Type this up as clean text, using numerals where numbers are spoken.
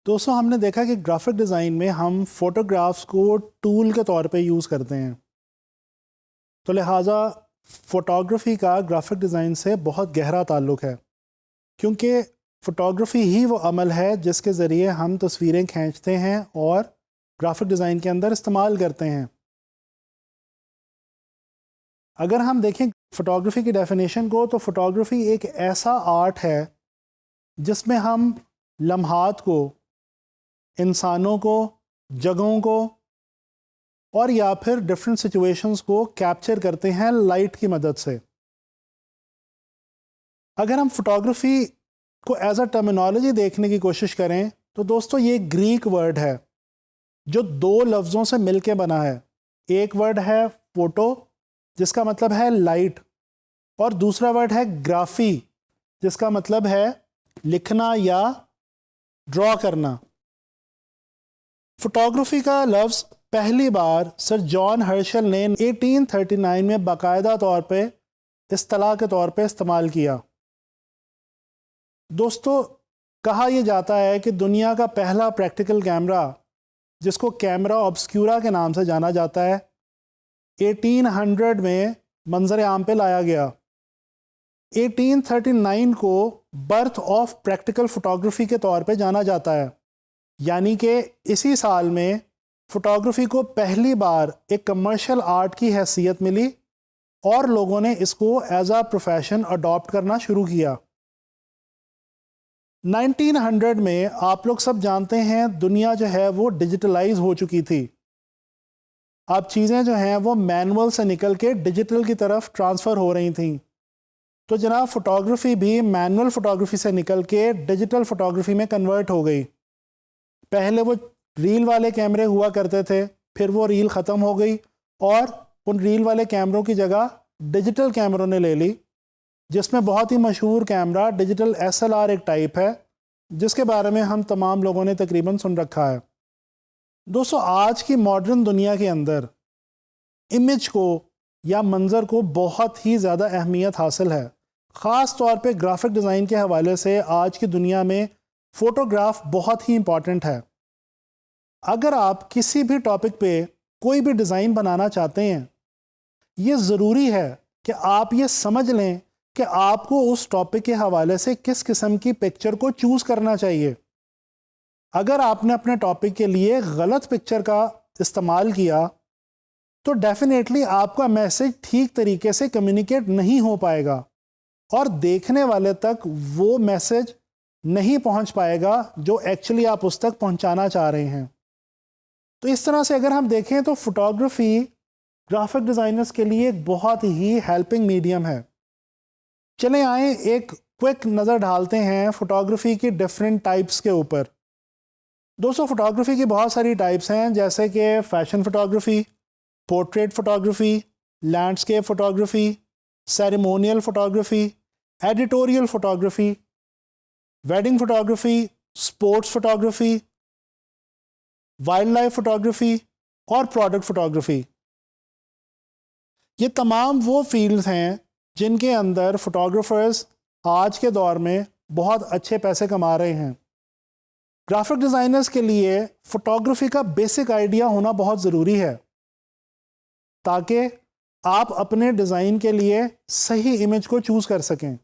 दोस्तों हमने देखा कि ग्राफिक डिज़ाइन में हम फोटोग्राफ्स को टूल के तौर पे यूज़ करते हैं, तो लिहाजा फ़ोटोग्राफ़ी का ग्राफिक डिज़ाइन से बहुत गहरा ताल्लुक़ है, क्योंकि फ़ोटोग्राफ़ी ही वो अमल है जिसके ज़रिए हम तस्वीरें खींचते हैं और ग्राफिक डिज़ाइन के अंदर इस्तेमाल करते हैं। अगर हम देखें फ़ोटोग्राफ़ी की डेफिनेशन को, तो फ़ोटोग्राफ़ी एक ऐसा आर्ट है जिसमें हम लम्हात को, इंसानों को, जगहों को और या फिर डिफरेंट सिचुएशंस को कैप्चर करते हैं लाइट की मदद से। अगर हम फोटोग्राफी को एज अ टर्मिनोलॉजी देखने की कोशिश करें तो दोस्तों ये ग्रीक वर्ड है जो दो लफ्ज़ों से मिलके बना है। एक वर्ड है फोटो जिसका मतलब है लाइट, और दूसरा वर्ड है ग्राफी जिसका मतलब है लिखना या ड्रॉ करना। फोटोग्राफी का लफ्ज़ पहली बार सर जॉन हर्शल ने 1839 में बाकायदा तौर पे इस्तिलाह के तौर पे इस्तेमाल किया। दोस्तों कहा यह जाता है कि दुनिया का पहला प्रैक्टिकल कैमरा, जिसको कैमरा ऑब्सक्यूरा के नाम से जाना जाता है, 1800 में मंजर आम पे लाया गया। 1839 को बर्थ ऑफ प्रैक्टिकल फोटोग्राफी के तौर पे जाना जाता है, यानी कि इसी साल में फ़ोटोग्राफ़ी को पहली बार एक कमर्शियल आर्ट की हैसियत मिली और लोगों ने इसको एज आ प्रोफेशन अडॉप्ट करना शुरू किया। 1900 में आप लोग सब जानते हैं दुनिया जो है वो डिजिटलाइज हो चुकी थी। अब चीज़ें जो हैं वो मैनुअल से निकल के डिजिटल की तरफ ट्रांसफ़र हो रही थी। तो जनाब फ़ोटोग्राफ़ी भी मैनुअल फ़ोटोग्राफ़ी से निकल के डिजिटल फ़ोटोग्राफ़ी में कन्वर्ट हो गई। पहले वो रील वाले कैमरे हुआ करते थे, फिर वो रील ख़त्म हो गई और उन रील वाले कैमरों की जगह डिजिटल कैमरों ने ले ली, जिसमें बहुत ही मशहूर कैमरा डिजिटल SLR एक टाइप है जिसके बारे में हम तमाम लोगों ने तकरीबन सुन रखा है। दोस्तों आज की मॉडर्न दुनिया के अंदर इमेज को या मंज़र को बहुत ही ज़्यादा अहमियत हासिल है। ख़ास तौर पे ग्राफिक डिज़ाइन के हवाले से आज की दुनिया में फ़ोटोग्राफ बहुत ही इम्पॉर्टेंट है। अगर आप किसी भी टॉपिक पे कोई भी डिज़ाइन बनाना चाहते हैं, ये ज़रूरी है कि आप ये समझ लें कि आपको उस टॉपिक के हवाले से किस किस्म की पिक्चर को चूज़ करना चाहिए। अगर आपने अपने टॉपिक के लिए गलत पिक्चर का इस्तेमाल किया तो डेफिनेटली आपका मैसेज ठीक तरीके से कम्युनिकेट नहीं हो पाएगा और देखने वाले तक वो मैसेज नहीं पहुंच पाएगा जो एक्चुअली आप उस तक पहुंचाना चाह रहे हैं। तो इस तरह से अगर हम देखें तो फोटोग्राफी ग्राफिक डिज़ाइनर्स के लिए एक बहुत ही हेल्पिंग मीडियम है। चलें आए एक क्विक नज़र डालते हैं फोटोग्राफी की डिफरेंट टाइप्स के ऊपर। दोस्तों फोटोग्राफी की बहुत सारी टाइप्स हैं, जैसे कि fashion photography, portrait photography, landscape photography, ceremonial photography, editorial photography, wedding photography, sports photography, wild life photography और प्रोडक्ट फोटोग्राफी। ये तमाम वो फील्ड्स हैं जिनके अंदर फोटोग्राफर्स आज के दौर में बहुत अच्छे पैसे कमा रहे हैं। ग्राफिक डिज़ाइनर्स के लिए फोटोग्राफी का बेसिक आइडिया होना बहुत ज़रूरी है ताकि आप अपने डिज़ाइन के लिए सही इमेज को चूज़ कर सकें।